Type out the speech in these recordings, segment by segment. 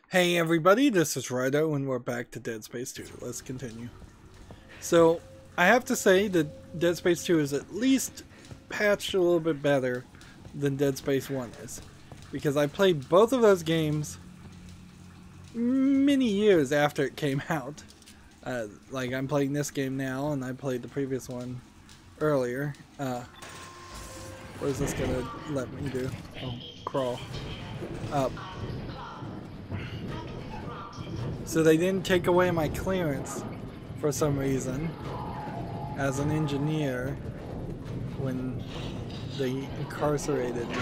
Hey everybody, this is Rydo and we're back to Dead Space 2. Let's continue. So, I have to say that Dead Space 2 is at least patched a little bit better than Dead Space 1 is. Because I played both of those games many years after it came out. Like, I'm playing this game now and I played the previous one earlier. What is this gonna let me do? Oh, crawl. So they didn't take away my clearance for some reason as an engineer when they incarcerated me.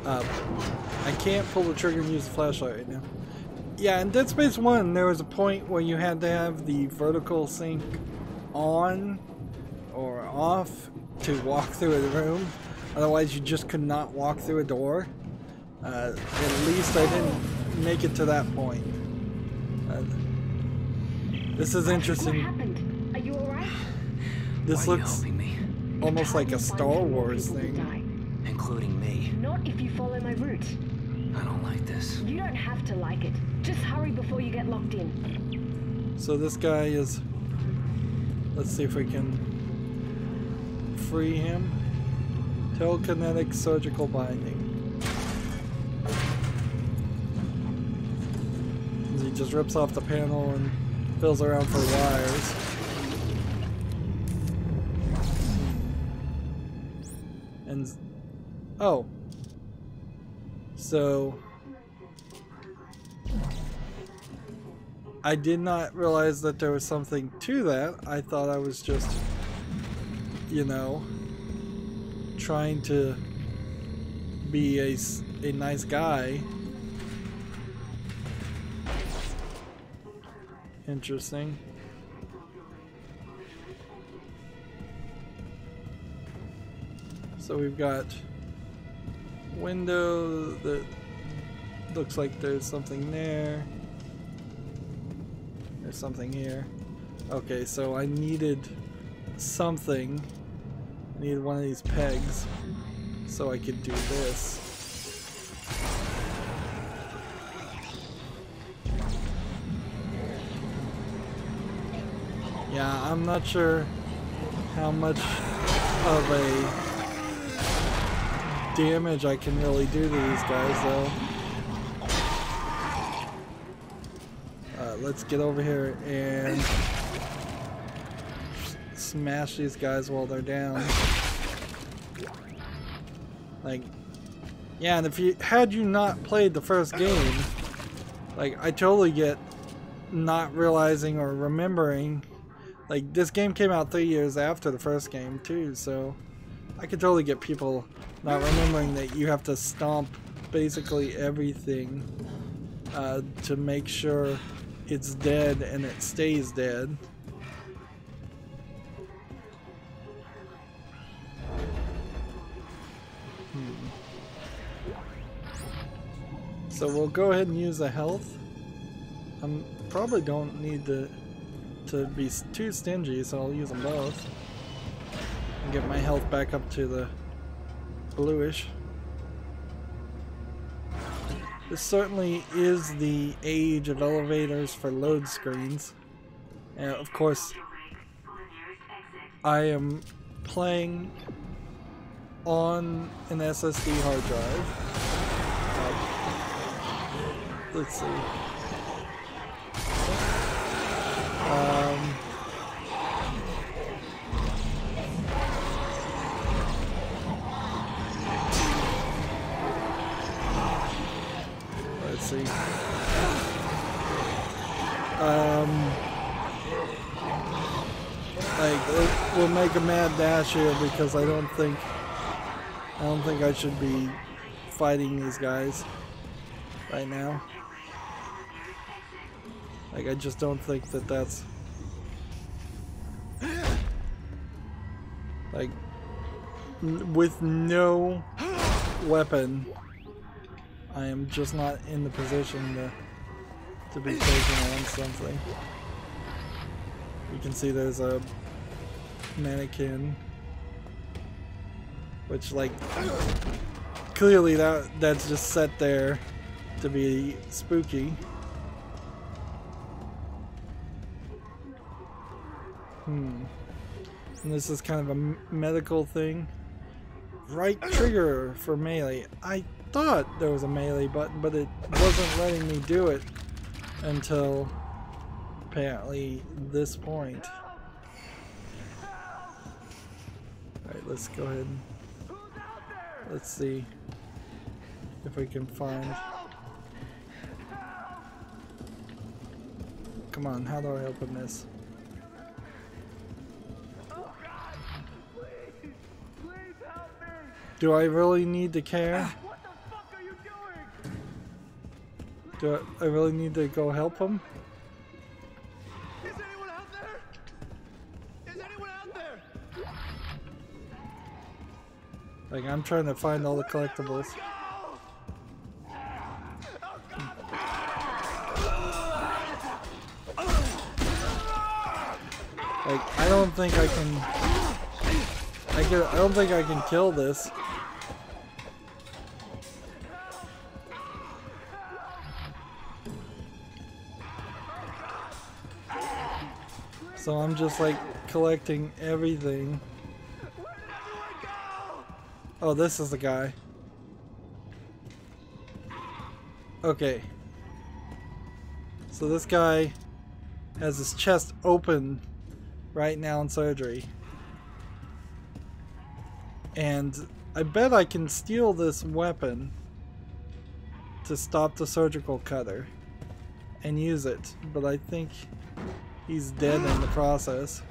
I can't pull the trigger and use the flashlight right now. Yeah, in Dead Space 1 there was a point where you had to have the vertical sync on or off to walk through a room. Otherwise you just could not walk through a door. At least I didn't make it to that point. This is interesting. What happened? Are you alright? This looks almost like a Star Wars thing. Including me. Not if you follow my route. I don't like this. You don't have to like it. Just hurry before you get locked in. So this guy is... Let's see if we can free him. Telekinetic surgical binding. He just rips off the panel and fills around for wires. And oh, so I did not realize that there was something to that. I thought I was just, you know, trying to be a nice guy. Interesting. So we've got window that looks like there's something there. There's something here. Okay, so I needed something. I needed one of these pegs so I could do this. Yeah, I'm not sure how much of a damage I can really do to these guys, though. Let's get over here and smash these guys while they're down. Like, yeah, and if you had you not played the first game, like, I totally get not realizing or remembering. Like, this game came out 3 years after the first game, too, so I could totally get people not remembering that you have to stomp basically everything to make sure it's dead and it stays dead. So we'll go ahead and use the health. Probably don't need to be too stingy, so I'll use them both and get my health back up to the bluish. This certainly is the age of elevators for load screens, and of course I am playing on an SSD hard drive. Let's see. Let's see. Like, we'll make a mad dash here because I don't think I should be fighting these guys right now. Like, I just don't think that that's... Like, with no weapon, I am just not in the position to be taking on something. You can see there's a mannequin, which, like, clearly that's just set there to be spooky. And this is kind of a medical thing. Right trigger for melee. I thought there was a melee button, but it wasn't letting me do it until apparently this point. Alright, let's go ahead and let's see if we can find. Come on, how do I open this? Do I really need to care? What the fuck are you doing? Do I really need to go help him? Is anyone out there? Is anyone out there? Like, I'm trying to find all the collectibles. Like, I don't think I can. I don't think I can kill this. So I'm just like collecting everything. Oh, this is the guy. Okay. So this guy has his chest open right now in surgery. And I bet I can steal this weapon to stop the surgical cutter and use it, but I think he's dead in the process.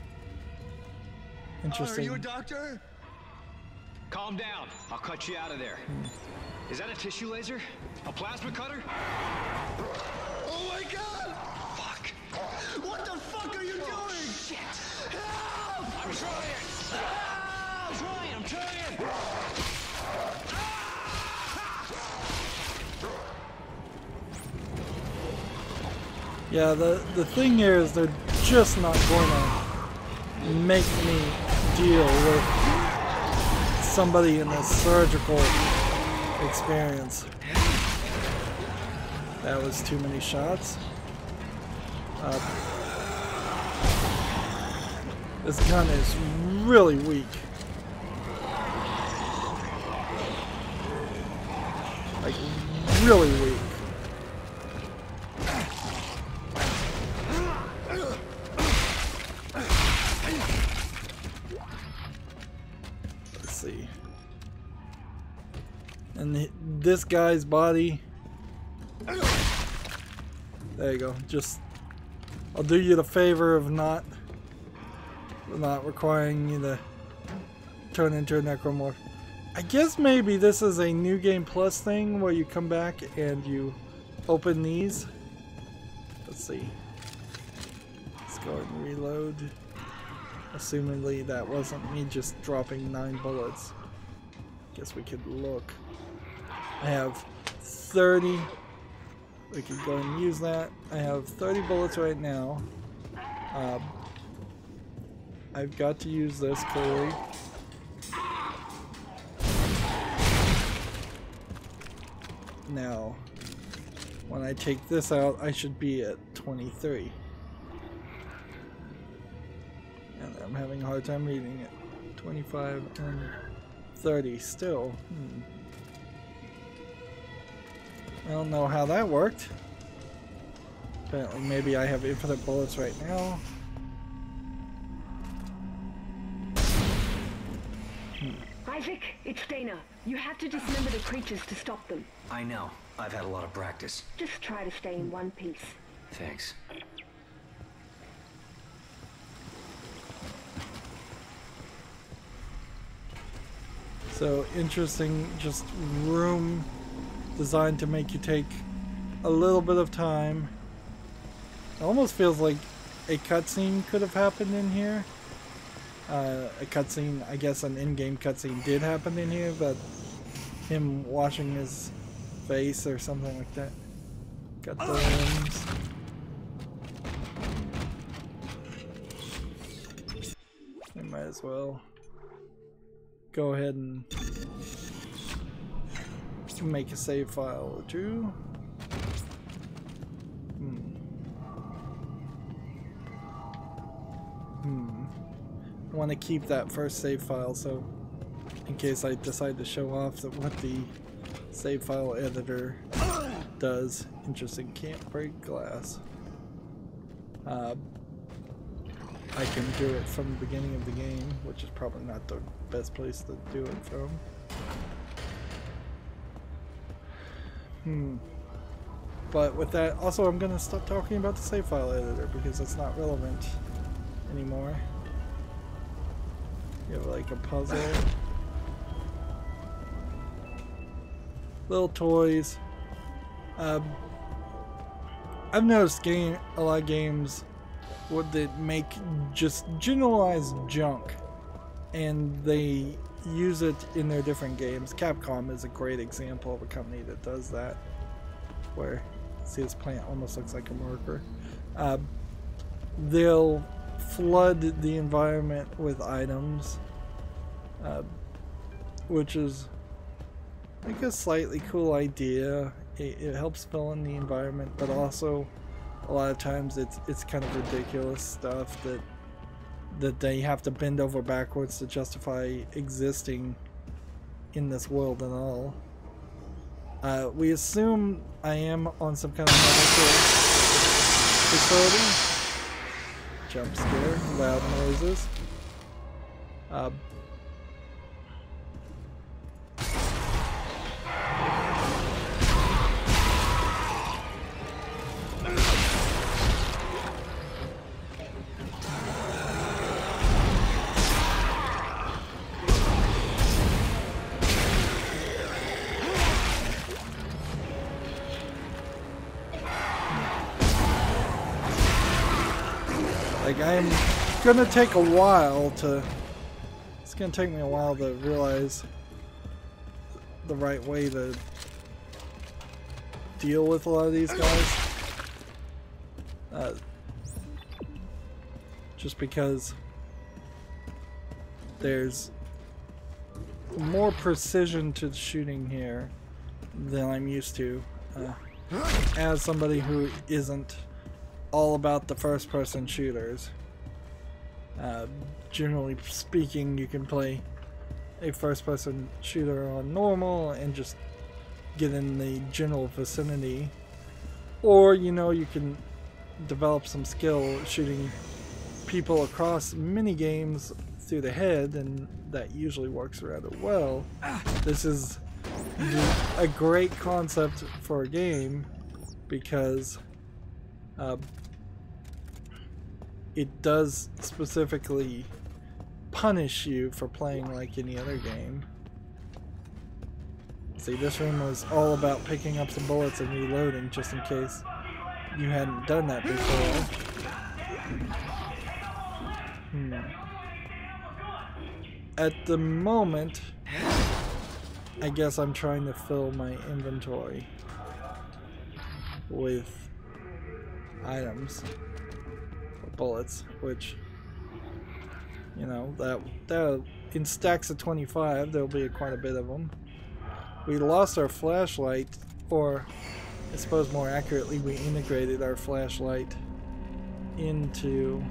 Interesting. Are you a doctor? Calm down. I'll cut you out of there. Is that a tissue laser? A plasma cutter? Oh my god! Fuck. What the fuck are you doing? Shit. Help! I'm trying. I'm trying. Yeah, the thing here is they're just not going to make me deal with somebody in a surgical experience. That was too many shots. This gun is really weak. Like, really weak. Let's see. And this guy's body. There you go. Just, I'll do you the favor of not requiring you to turn into a necromorph. I guess maybe this is a new game plus thing where you come back and you open these. Let's see. Let's go and reload. Assumingly that wasn't me just dropping 9 bullets. Guess we could look. I have 30. We could go and use that. I have 30 bullets right now. I've got to use this clearly. Now, when I take this out, I should be at 23. And I'm having a hard time reading it. 25 and 30 still. I don't know how that worked. Apparently, maybe I have infinite bullets right now. Isaac, it's Dana. You have to dismember the creatures to stop them. I know. I've had a lot of practice. Just try to stay in one piece. Thanks. So interesting, just room designed to make you take a little bit of time. It almost feels like a cutscene could have happened in here. A cutscene, I guess an in-game cutscene did happen in here, but him washing his face or something like that. Got the limbs. I might as well go ahead and make a save file or two. want to keep that first save file, so in case I decide to show off what the save file editor does. Interesting, can't break glass. I can do it from the beginning of the game, which is probably not the best place to do it from. But with that, also I'm gonna stop talking about the save file editor because it's not relevant anymore. You have like a puzzle, little toys. I've noticed a lot of games would that make just generalized junk, and they use it in their different games. Capcom is a great example of a company that does that, where see this plant almost looks like a marker. They'll flood the environment with items, which is like a slightly cool idea. It helps fill in the environment, but also a lot of times it's kind of ridiculous stuff that they have to bend over backwards to justify existing in this world and all. We assume I am on some kind of medical facility. Jump scare, loud noises. Like, I'm gonna take a while to... It's gonna take me a while to realize the right way to deal with a lot of these guys. Just because there's more precision to shooting here than I'm used to. As somebody who isn't all about the first-person shooters. Generally speaking, you can play a first-person shooter on normal and just get in the general vicinity, or you can develop some skill shooting people across mini games through the head, and that usually works rather well. This is a great concept for a game because it does specifically punish you for playing like any other game. See, this room was all about picking up some bullets and reloading just in case you hadn't done that before. At the moment, I guess I'm trying to fill my inventory with items. Bullets, which that in stacks of 25 there'll be quite a bit of them. We lost our flashlight, or I suppose more accurately we integrated our flashlight into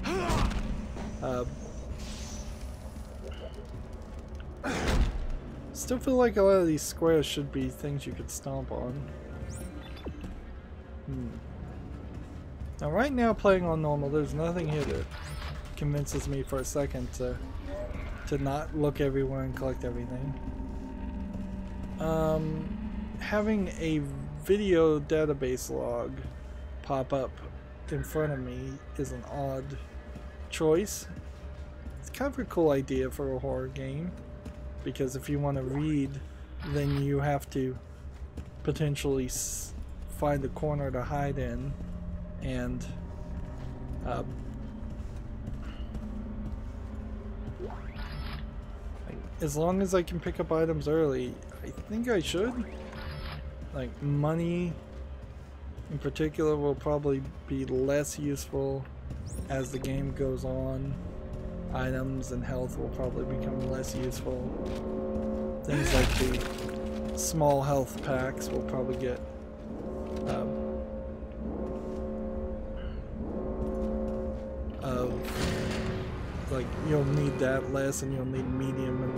still feel like a lot of these squares should be things you could stomp on. Now right now, playing on normal, there's nothing here that convinces me for a second to not look everywhere and collect everything. Having a video database log pop up in front of me is an odd choice. It's kind of a cool idea for a horror game, because if you want to read, then you have to potentially find a corner to hide in. And as long as I can pick up items early, I think I should. Like, money in particular will probably be less useful as the game goes on. Items and health will probably become less useful. Things like the small health packs will probably get like you'll need that less, and you'll need medium and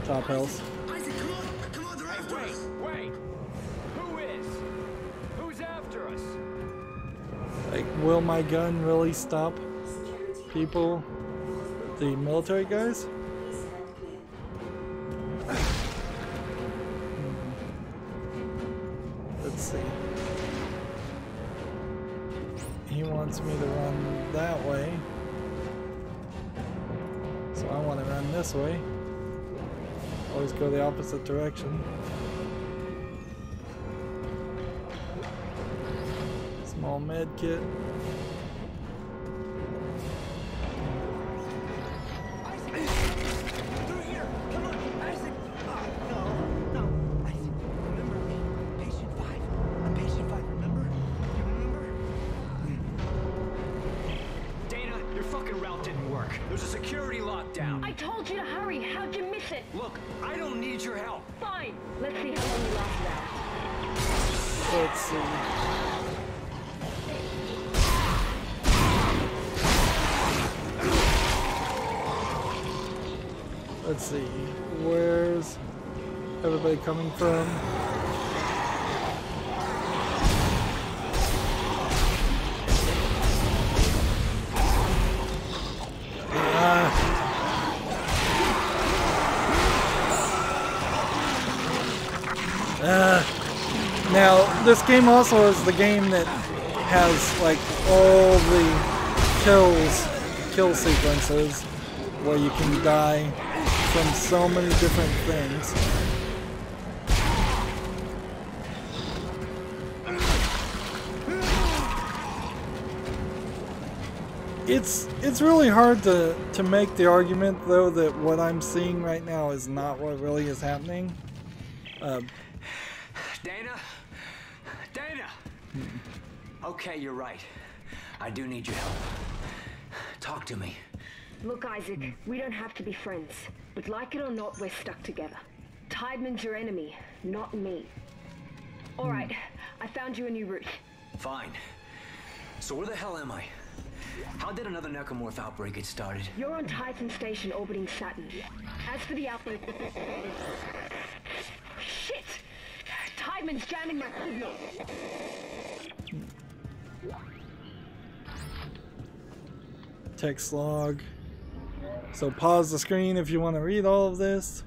top health. Isaac, come on, they're after us. Wait! Who is? Who's after us? Like, will my gun really stop people? The military guys? Let's see. He wants me to run that way. So I want to run this way. Always go the opposite direction. Small med kit. Through here. Come on, Isaac. Oh, no. Isaac, remember me? Patient 5. I'm patient 5, remember? You remember? Dana, your fucking route didn't work. There's a security lockdown. I told you to hurry. How'd you miss it? Look, I don't need your help. Fine. Let's see how long you last that. Let's see. Let's see. Where's everybody coming from? Now, this game also is the game that has like all the kill sequences where you can die from so many different things. It's really hard to make the argument though that what I'm seeing right now is not what really is happening. Dana? Okay, you're right. I do need your help. Talk to me. Look, Isaac, we don't have to be friends. But like it or not, we're stuck together. Tideman's your enemy, not me. Alright, I found you a new route. Fine. So where the hell am I? How did another Necromorph outbreak get started? You're on Titan Station orbiting Saturn. As for the outbreak... Shit! Tideman's jamming my signal! Text log. So pause the screen if you want to read all of this.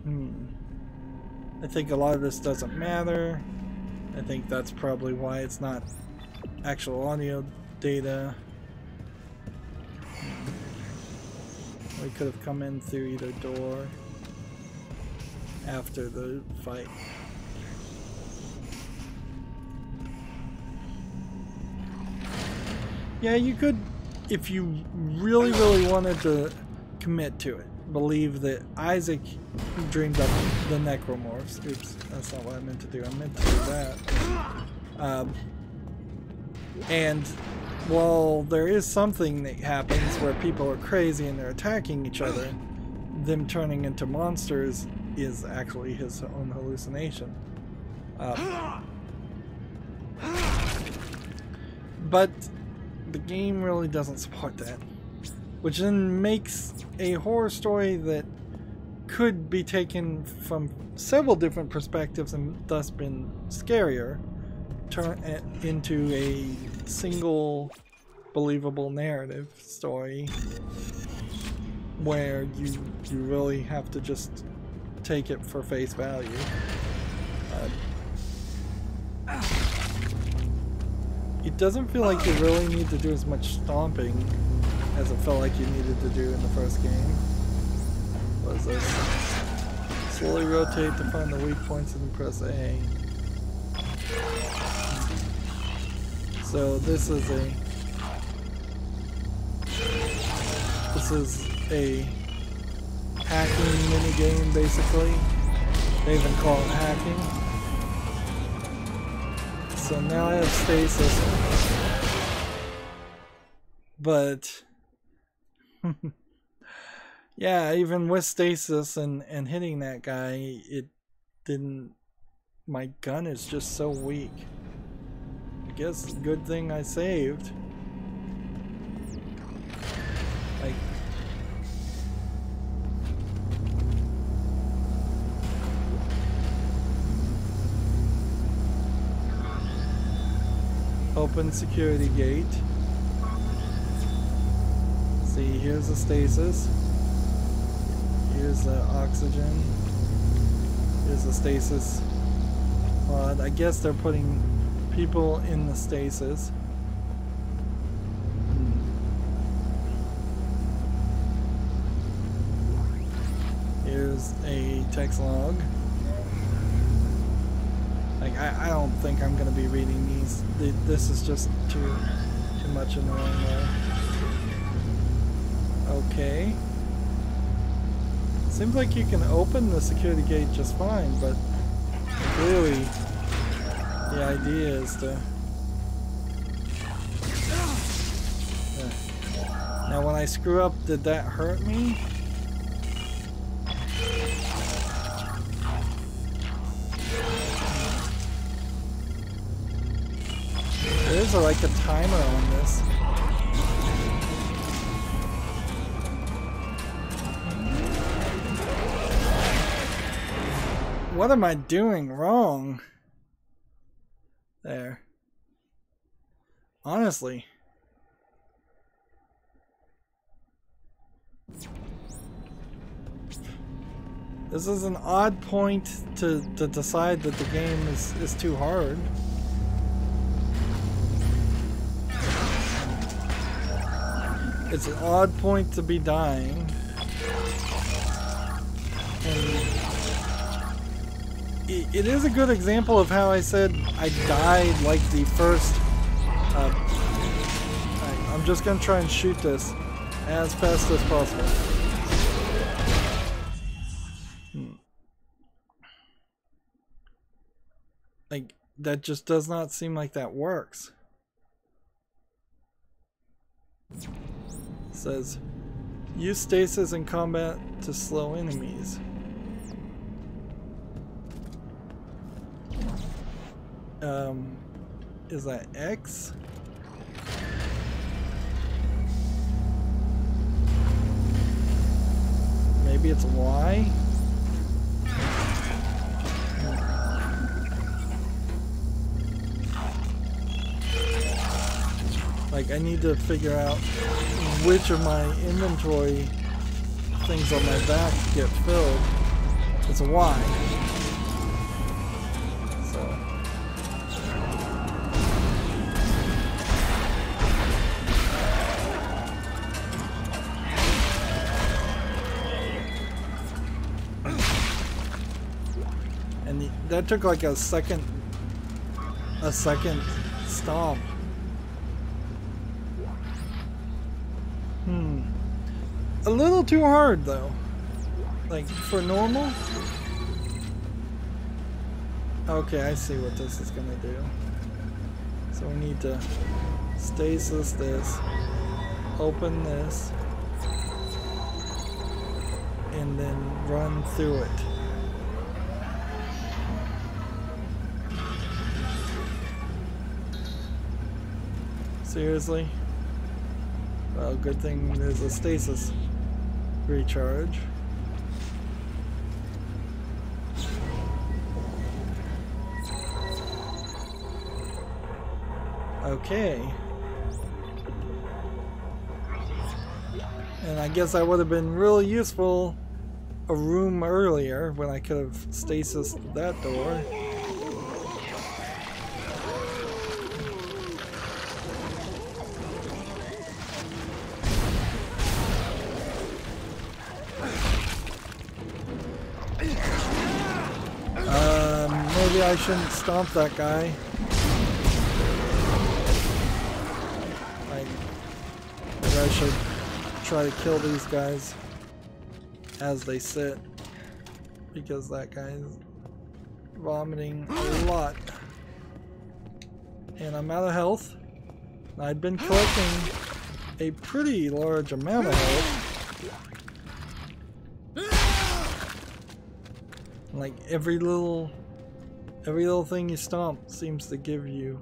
I think a lot of this doesn't matter. I think that's probably why it's not actual audio data. We could have come in through either door after the fight. Yeah, you could, if you really wanted to commit to it, believe that Isaac dreamed up the Necromorphs. Oops, that's not what I meant to do. I meant to do that. And while there is something that happens where people are crazy and they're attacking each other, them turning into monsters is actually his own hallucination. But the game really doesn't support that, which then makes a horror story that could be taken from several different perspectives and thus been scarier turn it into a single believable narrative story where you really have to just take it for face value. It doesn't feel like you really need to do as much stomping as it felt like you needed to do in the first game. What is this? Slowly rotate to find the weak points and press A. So this is a hacking minigame basically. They even call it hacking. So now I have stasis. But yeah, even with stasis and hitting that guy, it didn't. My gun is just so weak. I guess good thing I saved. Like, Open security gate. See, here's the stasis. Here's the oxygen. Here's the stasis pod. I guess they're putting people in the stasis. Here's a text log. Like, I don't think I'm gonna be reading these. This is just too much in the wrong way. Okay. Seems like you can open the security gate just fine, but clearly the idea is to... Now when I screw up, did that hurt me? There's like a timer on this. What am I doing wrong? There. Honestly. This is an odd point to decide that the game is too hard. It's an odd point to be dying. And it is a good example of how I said I died like the first... I'm just going to try and shoot this as fast as possible. Like, that just does not seem like that works. It says, use stasis in combat to slow enemies. Is that X? Maybe it's Y? Like, I need to figure out which of my inventory things on my back get filled. It's a Y. So. And that took like a second stomp. A little too hard though. Like for normal. Okay, I see what this is gonna do. So we need to stasis this, open this, and then run through it. Seriously? Well, good thing there's a stasis recharge. Okay. And I guess that would have been really useful a room earlier when I could have stasis that door. Maybe I shouldn't stomp that guy. Maybe I should try to kill these guys as they sit, because that guy's vomiting a lot. And I'm out of health. I'd been collecting a pretty large amount of health. Like every little thing you stomp seems to give you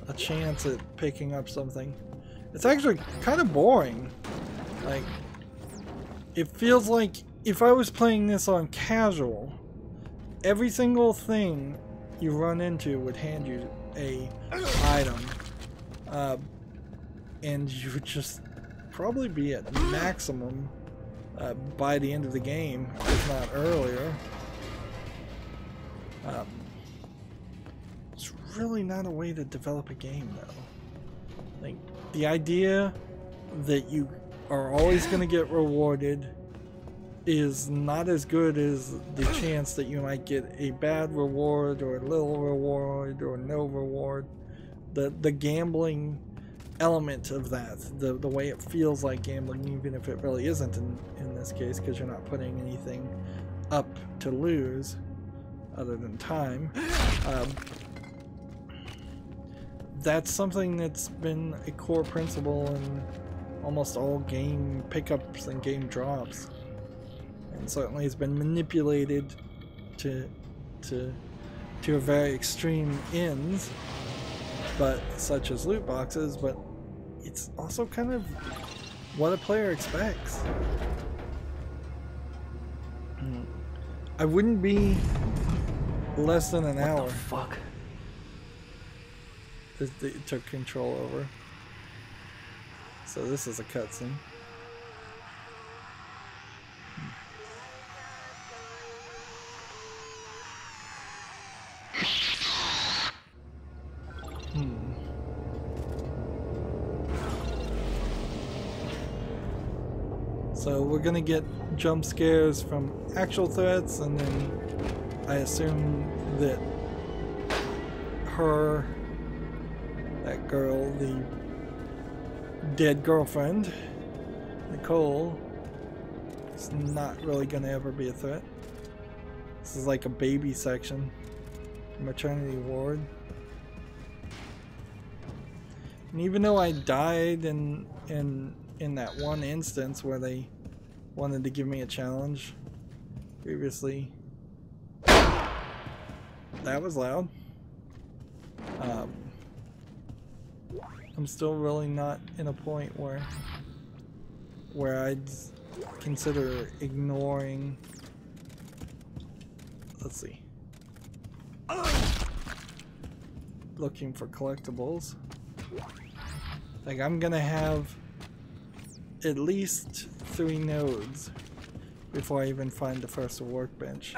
a chance at picking up something. It's actually kind of boring. Like, it feels like if I was playing this on casual, every single thing you run into would hand you a item, and you would just probably be at maximum by the end of the game, if not earlier. It's really not a way to develop a game, though. Like, the idea that you are always going to get rewarded is not as good as the chance that you might get a bad reward or a little reward or no reward. The gambling element of that, the way it feels like gambling, even if it really isn't in this case, because you're not putting anything up to lose other than time. That's something that's been a core principle in almost all game pickups and game drops, and certainly has been manipulated to a very extreme ends, but such as loot boxes. But it's also kind of what a player expects. I wouldn't be less than an hour. What the fuck? It took control over. So this is a cutscene. So we're gonna get jump scares from actual threats, and then I assume that that girl, the dead girlfriend, Nicole, is not really gonna ever be a threat. This is like a baby section, maternity ward. And even though I died in that one instance where they wanted to give me a challenge previously, that was loud. I'm still really not in a point where I'd consider ignoring. Let's see. Looking for collectibles. Like, I'm gonna have at least 3 nodes before I even find the first workbench.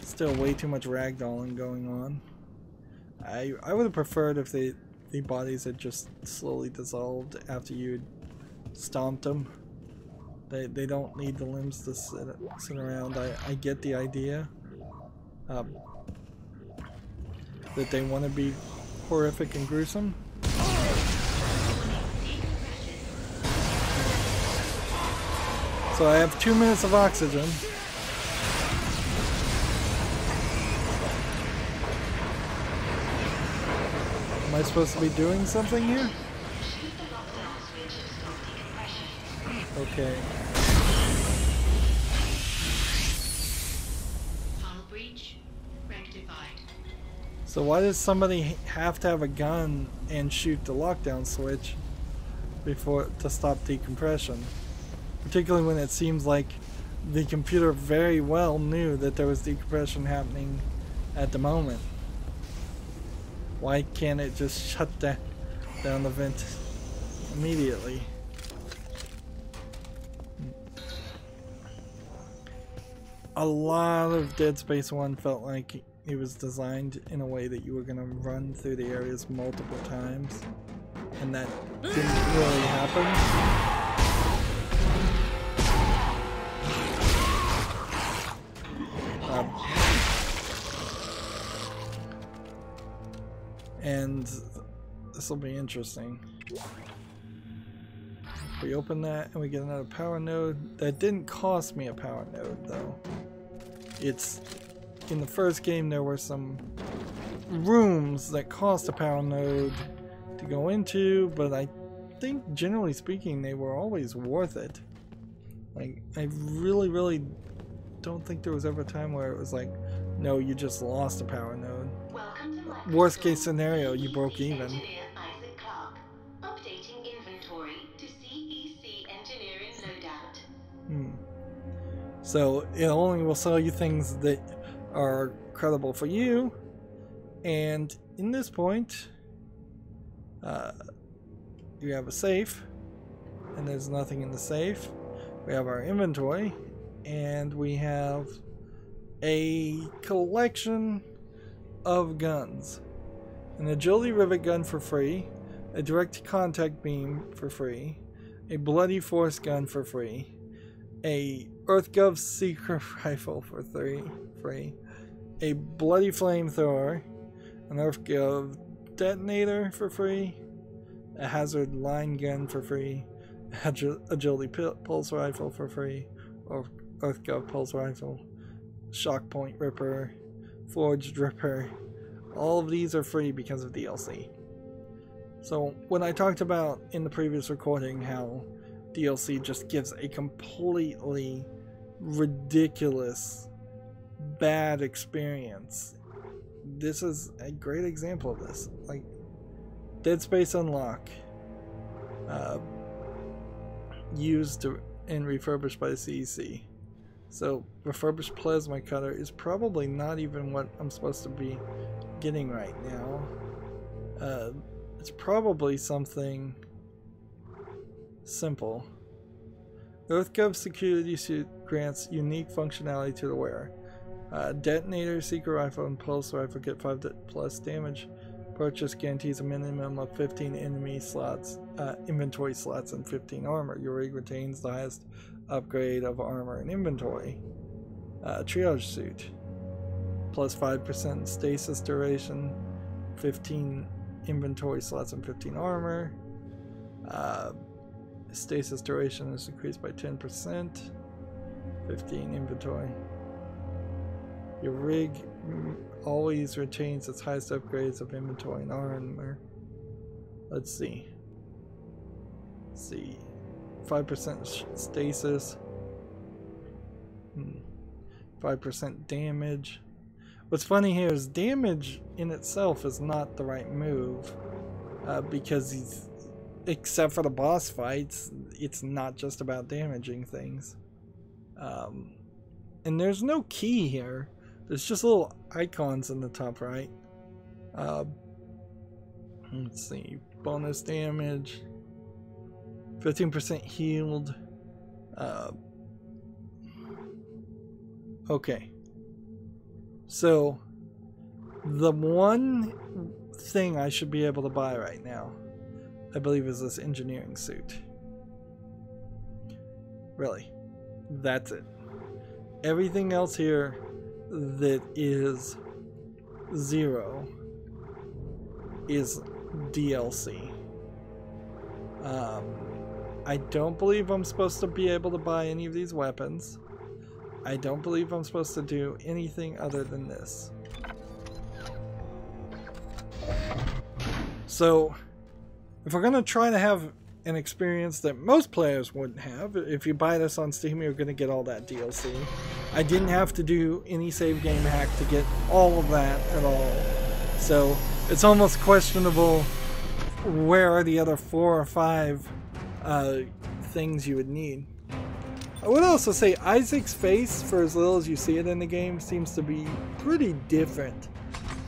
Still way too much ragdolling going on. I would have preferred if the bodies had just slowly dissolved after you stomped them. They don't need the limbs to sit around. I get the idea that they want to be horrific and gruesome. So I have 2 minutes of oxygen. Am I supposed to be doing something here? Okay. So why does somebody have to have a gun and shoot the lockdown switch to stop decompression? Particularly when it seems like the computer very well knew that there was decompression happening at the moment. Why can't it just shut down the vent immediately? A lot of Dead Space 1 felt like it was designed in a way that you were going to run through the areas multiple times, and that didn't really happen. And this will be interesting. We open that and we get another power node. That didn't cost me a power node though. It's in the first game there were some rooms that cost a power node to go into, but I think generally speaking they were always worth it. Like, I really don't think there was ever a time where it was like, no, you just lost a power node. Worst case scenario, you broke even. Isaac Clarke, updating inventory to CEC engineering loadout. So it only will sell you things that are credible for you, And in this point, you have a safe, and there's nothing in the safe. We have our inventory, and we have a collection of guns. An agility rivet gun for free, a direct contact beam for free, a bloody force gun for free, a EarthGov secret rifle for free, a bloody flamethrower, an EarthGov detonator for free, a hazard line gun for free, agility pulse rifle for free, or EarthGov pulse rifle, shock point ripper, forged ripper. All of these are free because of DLC. So when I talked about in the previous recording how DLC just gives a completely ridiculous bad experience, this is a great example of this. Like Dead Space Unlock, used and refurbished by the CEC. So refurbished plasma cutter is probably not even what I'm supposed to be getting right now. It's probably something simple. EarthGov security suit grants unique functionality to the wearer. Detonator, secret rifle, and pulse rifle get 5+ damage. Purchase guarantees a minimum of 15 enemy slots, inventory slots, and 15 armor. Your rig retains the highest upgrade of armor and inventory. Triage suit, plus 5% stasis duration, 15 inventory slots, and 15 armor. Stasis duration is increased by 10%, 15 inventory. Your rig always retains its highest upgrades of inventory and armor. Let's see. 5% stasis. 5% damage. What's funny here is damage in itself is not the right move. Because he's, except for the boss fights, it's not just about damaging things. And there's no key here. There's just little icons in the top right. Let's see. Bonus damage. 15% healed. Okay. So, the one thing I should be able to buy right now, I believe, is this engineering suit. Really. That's it. Everything else here that is 0 is DLC. I don't believe I'm supposed to be able to buy any of these weapons. I don't believe I'm supposed to do anything other than this. So, if we're going to try to have an experience that most players wouldn't have, if you buy this on Steam, you're going to get all that DLC. I didn't have to do any save game hack to get all of that at all. So, it's almost questionable where are the other 4 or 5 things you would need. I would also say Isaac's face, for as little as you see it in the game, seems to be pretty different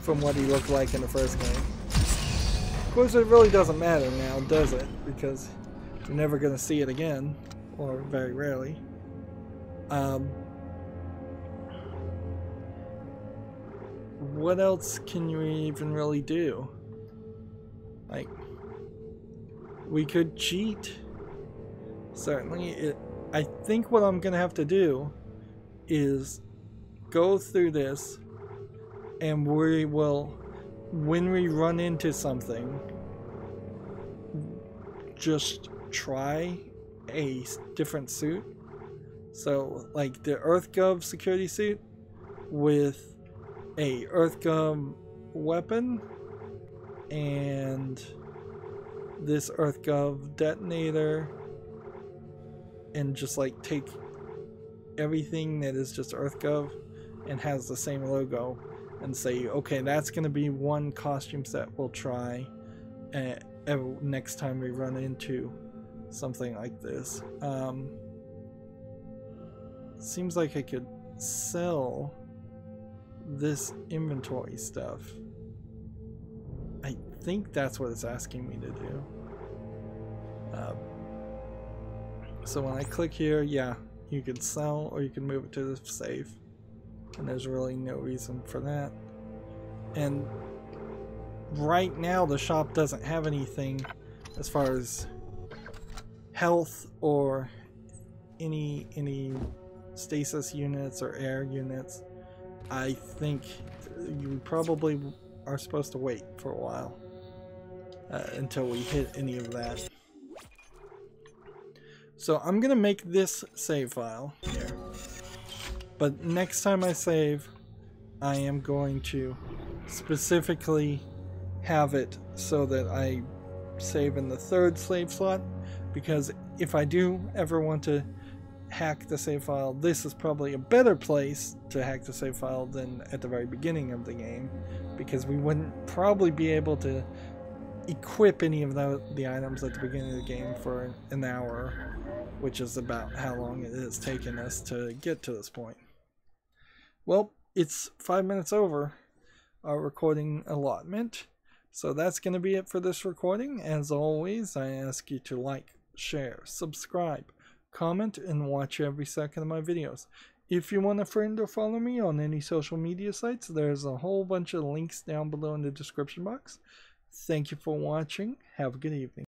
from what he looked like in the first game. Of course, it really doesn't matter now, does it? Because you're never going to see it again, or very rarely. What else can you even really do? Like, we could cheat. Certainly, I think what I'm going to have to do is go through this, and we will, when we run into something, just try a different suit. So, like the EarthGov security suit with a EarthGov weapon and this EarthGov detonator, and just like take everything that is just EarthGov and has the same logo and say, okay, that's going to be one costume set we'll try next time we run into something like this. Seems like I could sell this inventory stuff. I think that's what it's asking me to do. So when I click here, yeah, you can sell or you can move it to the safe. And there's really no reason for that. And right now the shop doesn't have anything as far as health or any stasis units or air units. I think you probably are supposed to wait for a while until we hit any of that. So I'm gonna make this save file here, but next time I save, I am going to specifically have it so that I save in the third save slot, because if I do ever want to hack the save file, this is probably a better place to hack the save file than at the very beginning of the game, because we wouldn't probably be able to equip any of the items at the beginning of the game for an hour, which is about how long it has taken us to get to this point. Well, it's 5 minutes over our recording allotment, so that's going to be it for this recording. As always, I ask you to like, share, subscribe, comment, and watch every second of my videos. If you want a friend or follow me on any social media sites, there's a whole bunch of links down below in the description box. Thank you for watching. Have a good evening.